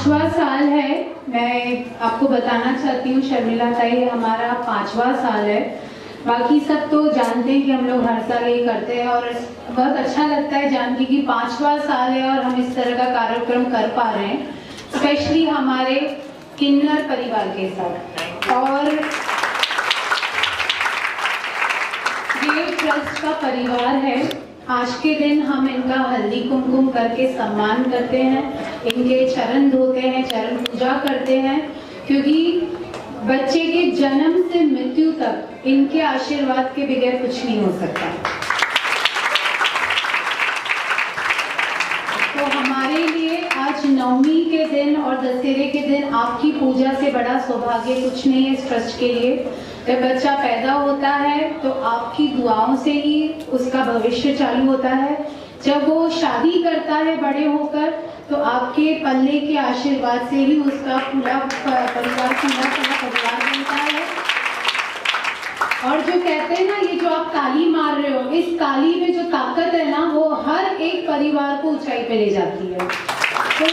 5वां साल है। मैं आपको बताना चाहती हूँ शर्मिला ताई, हमारा 5वां साल है। बाकी सब तो जानते हैं कि हम लोग हर साल ये करते हैं और बहुत अच्छा लगता है जान के कि 5वां साल है और हम इस तरह का कार्यक्रम कर पा रहे हैं, स्पेशली हमारे किन्नर परिवार के साथ। और ये ट्रस्ट का परिवार है। आज के दिन हम इनका हल्दी कुमकुम करके सम्मान करते हैं, इनके चरण धोते हैं, चरण पूजा करते हैं, क्योंकि बच्चे के जन्म से मृत्यु तक इनके आशीर्वाद के बगैर कुछ नहीं हो सकता। तो हमारे लिए आज नवमी के दिन और दशहरे के दिन आपकी पूजा से बड़ा सौभाग्य कुछ नहीं है इस ट्रस्ट के लिए। जब बच्चा पैदा होता है तो आपकी दुआओं से ही उसका भविष्य चालू होता है। जब वो शादी करता है बड़े होकर तो आपके पल्ले के आशीर्वाद से ही उसका पूरा परिवार बनता है। और जो कहते हैं ना, ये जो आप ताली मार रहे हो, इस ताली में जो ताकत है ना, वो हर एक परिवार को ऊंचाई पे ले जाती है। तो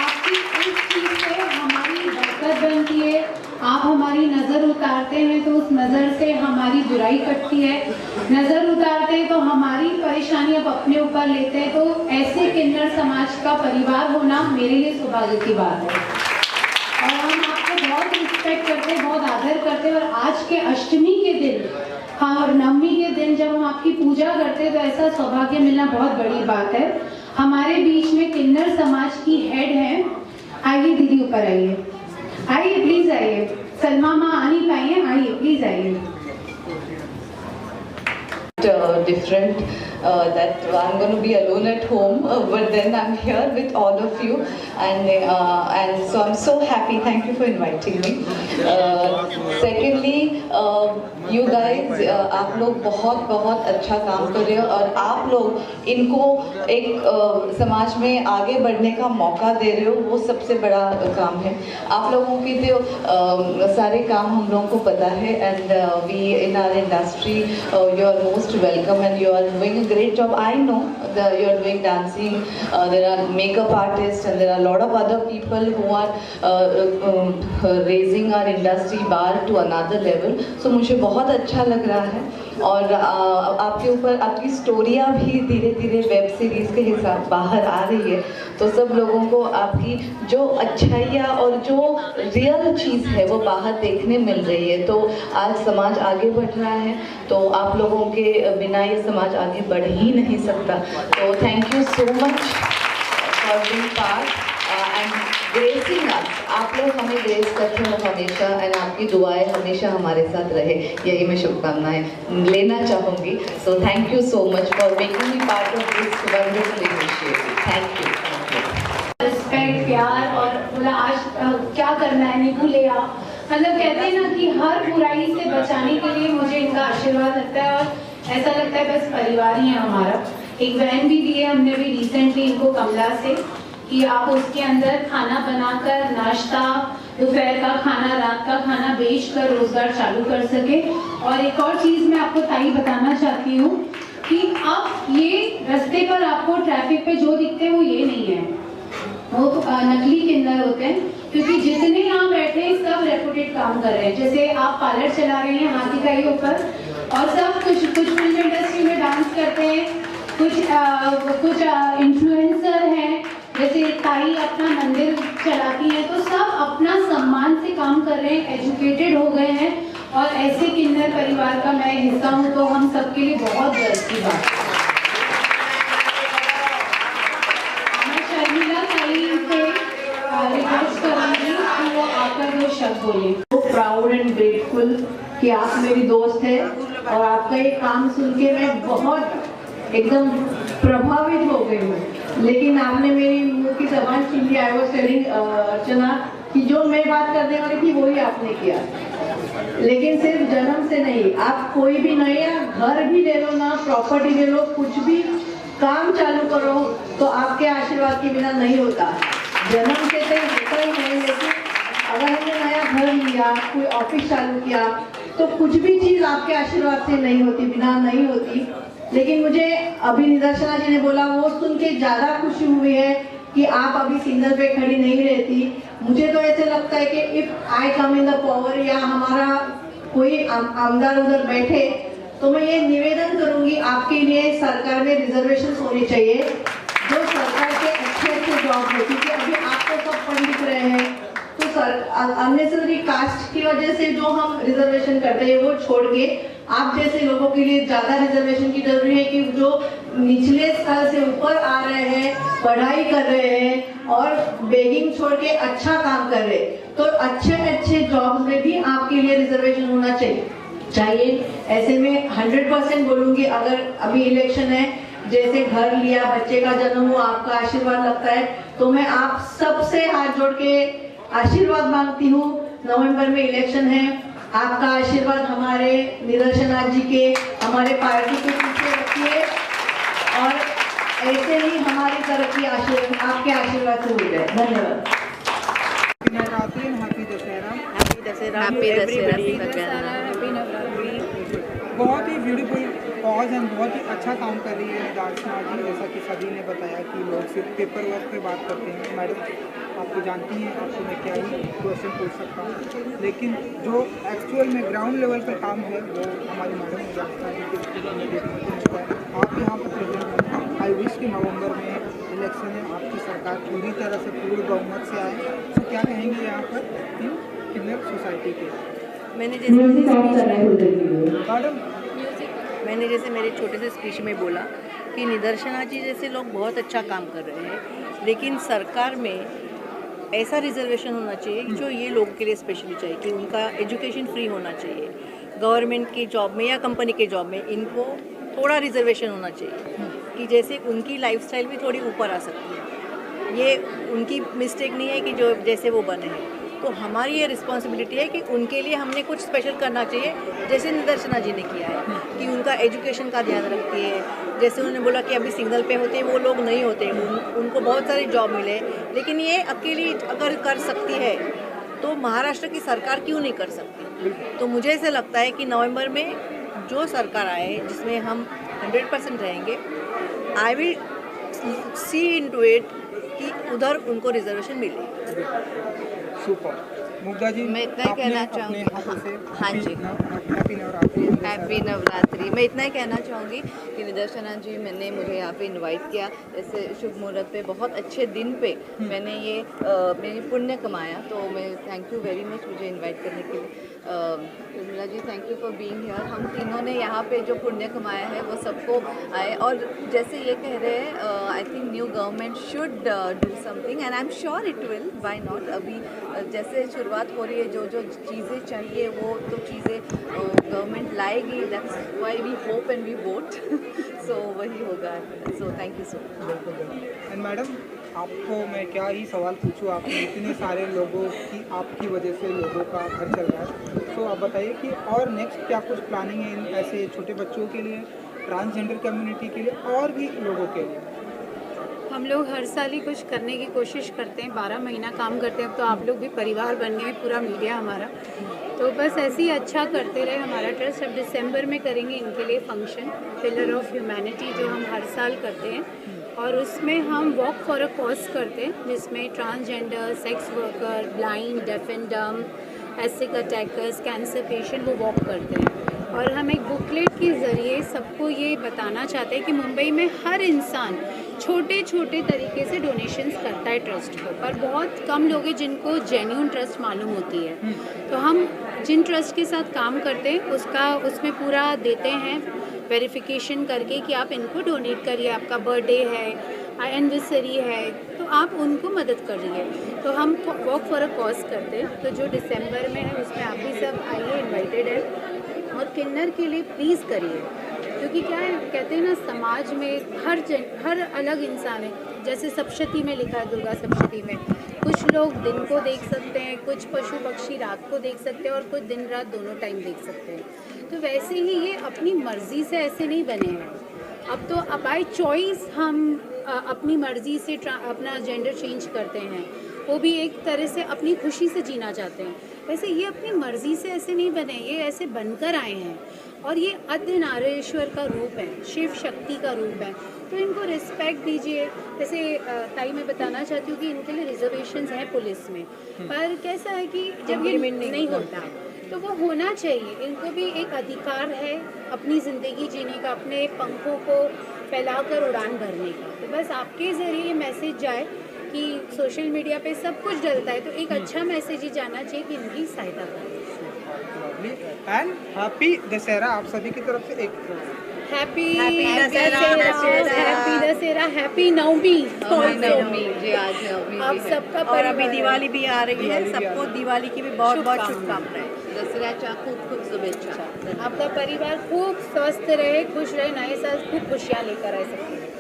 आपकी इस चीज से हमारी बरकत बनती है। आप हमारी नजर उतारते हैं तो उस नजर से हमारी बुराई कटती है, नजर उतारते हैं तो हमारी परेशानी आप अपने ऊपर लेते हैं। तो ऐसे किन्नर समाज का परिवार होना मेरे लिए सौभाग्य की बात है और हम आपको बहुत रिस्पेक्ट करते हैं, बहुत आदर करते हैं। और आज के अष्टमी के दिन, हाँ, और नवमी के दिन जब हम आपकी पूजा करते हैं तो ऐसा सौभाग्य मिलना बहुत बड़ी बात है। हमारे बीच में किन्नर समाज की हेड है, आइए दीदी ऊपर आइए, आइए प्लीज आइए। सलमा माँ आ नहीं पाई है, आइए प्लीज आइए। Different that I'm going to be alone at home, but then I'm here with all of you, and so I'm so happy. Thank you for inviting me. Secondly, you guys, आप लोग बहुत अच्छा काम कर रहे हो और आप लोग इनको एक समाज में आगे बढ़ने का मौका दे रहे हो, वो सबसे बड़ा काम है। आप लोगों की जो सारे काम हम लोगों को पता है, and we in our industry you are most welcome and you are doing a great job. I know that you are doing dancing, there are makeup artists and there are a lot of other people who are raising our industry bar to another level. So मुझे बहुत अच्छा लग रहा है और आपके ऊपर आपकी स्टोरियाँ भी धीरे धीरे वेब सीरीज़ के हिसाब बाहर आ रही है। तो सब लोगों को आपकी जो अच्छाइयाँ और जो रियल चीज़ है वो बाहर देखने मिल रही है। तो आज समाज आगे बढ़ रहा है, तो आप लोगों के बिना ये समाज आगे बढ़ ही नहीं सकता। तो thank you so much for being part and gracing us. आप लोग हमें ग्रेस करते हो हमेशा एंड आपकी दुआएं हमेशा हमारे साथ रहे, यही मैं शुभकामनाएं लेना चाहूँगी। सो thank you so much for making me part of this wonderful initiative. Thank you. Respect, प्यार और बोला आज क्या करना है नहीं भूले आप। मतलब कहते हैं ना कि हर बुराई से बचाने के लिए मुझे इनका आशीर्वाद लगता है और ऐसा लगता है बस परिवार ही है हमारा। एक वैन भी दी है हमने भी रिसेंटली इनको कमला से, कि आप उसके अंदर खाना बनाकर नाश्ता, दोपहर का खाना, रात का खाना बेचकर रोजगार चालू कर सके। और एक और चीज मैं आपको ताई बताना चाहती हूँ कि अब ये रास्ते पर आपको ट्रैफिक पे जो दिखते हैं वो ये नहीं है, वो नकली किन्नर होते हैं। क्योंकि जितने यहाँ बैठे हैं सब रेपुटेड काम कर रहे हैं। जैसे आप पार्लर चला रहे हैं हाथी का ही ऊपर, और सब कुछ फिल्म इंडस्ट्री में डांस करते हैं, कुछ इन्फ्लुएंसर हैं, जैसे ताई अपना मंदिर चलाती है। तो सब अपना सम्मान से काम कर रहे हैं, एजुकेटेड हो गए हैं और ऐसे किन्नर परिवार का मैं हिस्सा हूँ, तो हम सबके लिए बहुत गर्व की बात है। मैं शर्मिला ताई से रिक्वेस्ट करूँगी कि वो आकर वो शब्द बोले। प्राउड एंड ग्रेटफुल कि आप मेरी दोस्त है और आपका ये काम सुन के मैं बहुत एकदम प्रभावित हो गई हूँ। लेकिन आपने मेरी मुंह की जबान छीन ली। आई वाज टेलिंग अर्चना कि जो मैं बात करने वाली थी वही आपने किया, लेकिन सिर्फ जन्म से नहीं, आप कोई भी नया घर भी ले लो ना, प्रॉपर्टी ले लो, कुछ भी काम चालू करो तो आपके आशीर्वाद के बिना नहीं होता। जन्म से तो होता ही नहीं, लेकिन अगर हमने नया घर लिया, कोई ऑफिस चालू किया, तो कुछ भी चीज आपके आशीर्वाद से नहीं होती, बिना नहीं होती। लेकिन मुझे अभी निदर्शना जी ने बोला वो सुन के ज्यादा खुशी हुई है कि आप अभी सिग्नल पे खड़ी नहीं रहती। मुझे तो ऐसे लगता है कि if I come in the power या हमारा कोई आमदार उधर बैठे तो मैं ये निवेदन करूंगी आपके लिए सरकार में रिजर्वेशन होने चाहिए जो सरकार के अच्छे जॉब हो, क्योंकि अभी आपको सब पढ़ लिख रहे हैं तो अननेसेसरी कास्ट की वजह से जो हम रिजर्वेशन करते हैं वो छोड़ के आप जैसे लोगों के लिए ज्यादा रिजर्वेशन की जरूरी है कि जो निचले स्तर से ऊपर आ रहे हैं, पढ़ाई कर रहे हैं और बेगिंग छोड़ के अच्छा काम कर रहे हैं, तो अच्छे जॉब्स में भी आपके लिए रिजर्वेशन होना चाहिए। ऐसे में 100% बोलूंगी, अगर अभी इलेक्शन है, जैसे घर लिया, बच्चे का जन्म हुआ, आपका आशीर्वाद लगता है, तो मैं आप सबसे हाथ जोड़ के आशीर्वाद मांगती हूँ। नवंबर में इलेक्शन है, आपका आशीर्वाद हमारे निदर्शनाथ जी के, हमारे पार्टी के पीछे रखिए और ऐसे ही हमारी तरक्की आपके आशीर्वाद से हो जाए। धन्यवाद। बहुत ही ब्यूटीफुल कॉज एंड बहुत ही अच्छा काम कर रही है निदर्शना जी। जैसा कि सभी ने बताया कि लोग सिर्फ पेपर वर्क पे बात करते हैं। मैडम आपको जानती हैं, आपको मैं क्या ही क्वेश्चन पूछ सकता हूँ, लेकिन जो एक्चुअल में ग्राउंड लेवल पर काम है वो हमारी मैडम निदर्शना जी के देखने को मिलता है। आप यहाँ पर प्रेजेंट हैं। आई विश कि नवंबर में इलेक्शन है, आपकी सरकार पूरी तरह से पूर्ण बहुमत से आए। तो क्या कहेंगे यहाँ पर इन किन्नर सोसाइटी के? मैंने जैसे मेरे छोटे से स्पीच में बोला कि निदर्शना जी जैसे लोग बहुत अच्छा काम कर रहे हैं, लेकिन सरकार में ऐसा रिजर्वेशन होना चाहिए जो ये लोगों के लिए स्पेशली चाहिए कि उनका एजुकेशन फ्री होना चाहिए। गवर्नमेंट की जॉब में या कंपनी के जॉब में इनको थोड़ा रिजर्वेशन होना चाहिए कि जैसे उनकी लाइफस्टाइल भी थोड़ी ऊपर आ सकती है। ये उनकी मिस्टेक नहीं है कि जो जैसे वो बने हैं, तो हमारी ये रिस्पॉन्सिबिलिटी है कि उनके लिए हमने कुछ स्पेशल करना चाहिए, जैसे निदर्शना जी ने किया है कि उनका एजुकेशन का ध्यान रखती है। जैसे उन्होंने बोला कि अभी सिंगल पे होते हैं वो लोग नहीं होते, उनको बहुत सारी जॉब मिले, लेकिन ये अकेली अगर कर सकती है तो महाराष्ट्र की सरकार क्यों नहीं कर सकती। तो मुझे ऐसा लगता है कि नवंबर में जो सरकार आए जिसमें हम 100% रहेंगे, I will see into it कि उधर उनको रिजर्वेशन मिले। सुपर। मुग्धा जी, मैं इतना ही कहना चाहूँगी। हाँ जी, हैप्पी नवरात्रि। मैं इतना ही कहना चाहूँगी कि निदर्शना जी मैंने मुझे यहाँ पे इनवाइट किया, ऐसे शुभ मुहूर्त पे, बहुत अच्छे दिन पे मैंने ये मैंने पुण्य कमाया, तो मैं थैंक यू वेरी मच मुझे इनवाइट करने के लिए। Vimla ji, thank you for being here. हम तीनों ने यहाँ पे जो पुण्य कमाया है वो सबको आए, और जैसे ये कह रहे हैं I think new government should do something and I am sure it will, why not. अभी जैसे शुरुआत हो रही है, जो जो चीज़ें चाहिए वो तो चीज़ें गवर्नमेंट लाएगी, that's why we hope and we vote. So वही होगा। So thank you so much. And madam, आपको मैं क्या ही सवाल पूछूं, आपने इतने सारे लोगों की आपकी वजह से लोगों का घर चल रहा है, तो आप बताइए कि और नेक्स्ट क्या कुछ प्लानिंग है इन ऐसे छोटे बच्चों के लिए, ट्रांसजेंडर कम्युनिटी के लिए और भी लोगों के लिए? हम लोग हर साल ही कुछ करने की कोशिश करते हैं, 12 महीना काम करते हैं। अब तो आप लोग भी परिवार बन गए, पूरा मीडिया हमारा, तो बस ऐसे ही अच्छा करते रहे हमारा ट्रस्ट। अब दिसंबर में करेंगे इनके लिए फंक्शन, पिलर ऑफ ह्यूमैनिटी, जो हम हर साल करते हैं, और उसमें हम वॉक फॉर अ कॉज करते हैं, जिसमें transgender, sex worker, blind, deaf and डम, एसिक अटैकर्स, कैंसर पेशेंट वो वॉक करते हैं। और हम एक बुकलेट के ज़रिए सबको ये बताना चाहते हैं कि मुंबई में हर इंसान छोटे छोटे तरीके से डोनेशंस करता है ट्रस्ट को, पर बहुत कम लोग हैं जिनको जेन्युइन ट्रस्ट मालूम होती है। तो हम जिन ट्रस्ट के साथ काम करते हैं उसमें पूरा देते हैं वेरिफिकेशन करके कि आप इनको डोनेट करिए, आपका बर्थडे है, एनिवर्सरी है, तो आप उनको मदद करिए। तो हम वॉक फॉर अ कॉज करते हैं, तो जो दिसंबर में है उसमें आप भी सब आइए, इनवाइटेड है। और किन्नर के लिए प्लीज़ करिए, क्योंकि क्या है, कहते हैं ना, समाज में हर अलग इंसान है। जैसे सप्तशती में लिखा है, दुर्गा सप्तशती में कुछ लोग दिन को देख सकते हैं, कुछ पशु पक्षी रात को देख सकते हैं, और कुछ दिन रात दोनों टाइम देख सकते हैं। तो वैसे ही ये अपनी मर्ज़ी से ऐसे नहीं बने हैं। अब तो बाय चॉइस हम अपनी मर्ज़ी से अपना जेंडर चेंज करते हैं, वो भी एक तरह से अपनी खुशी से जीना चाहते हैं। वैसे ये अपनी मर्जी से ऐसे नहीं बने, ये ऐसे बनकर आए हैं और ये अर्धनारीश्वर का रूप है, शिव शक्ति का रूप है, तो इनको रिस्पेक्ट दीजिए। जैसे ताई मैं बताना चाहती हूँ कि इनके लिए रिजर्वेशंस हैं पुलिस में, पर कैसा है कि जब ये नहीं होता तो वो होना चाहिए। इनको भी एक अधिकार है अपनी ज़िंदगी जीने का, अपने पंखों को फैलाकर उड़ान भरने का। तो बस आपके ज़रिए ये मैसेज जाए कि सोशल मीडिया पे सब कुछ डलता है, तो एक अच्छा मैसेज ही जाना चाहिए कि इनकी सहायता करें। एंड हैप्पी दशहरा आप सभी की तरफ से एक happy Dussehra, happy Dussehra, happy Navami. जी आज नवमी आप भी है। सबका और अभी परिवार- दिवाली भी आ रही है, दिवाली भी आ सबको रही है। दिवाली की भी बहुत बहुत शुभकामनाएं। शुभकामनाएं। दसऱ्याच्या खूप खूप शुभेच्छा। आपका परिवार खूब स्वस्थ रहे, खुश रहे, नए साल खूब खुशियाँ लेकर आए सबके लिए।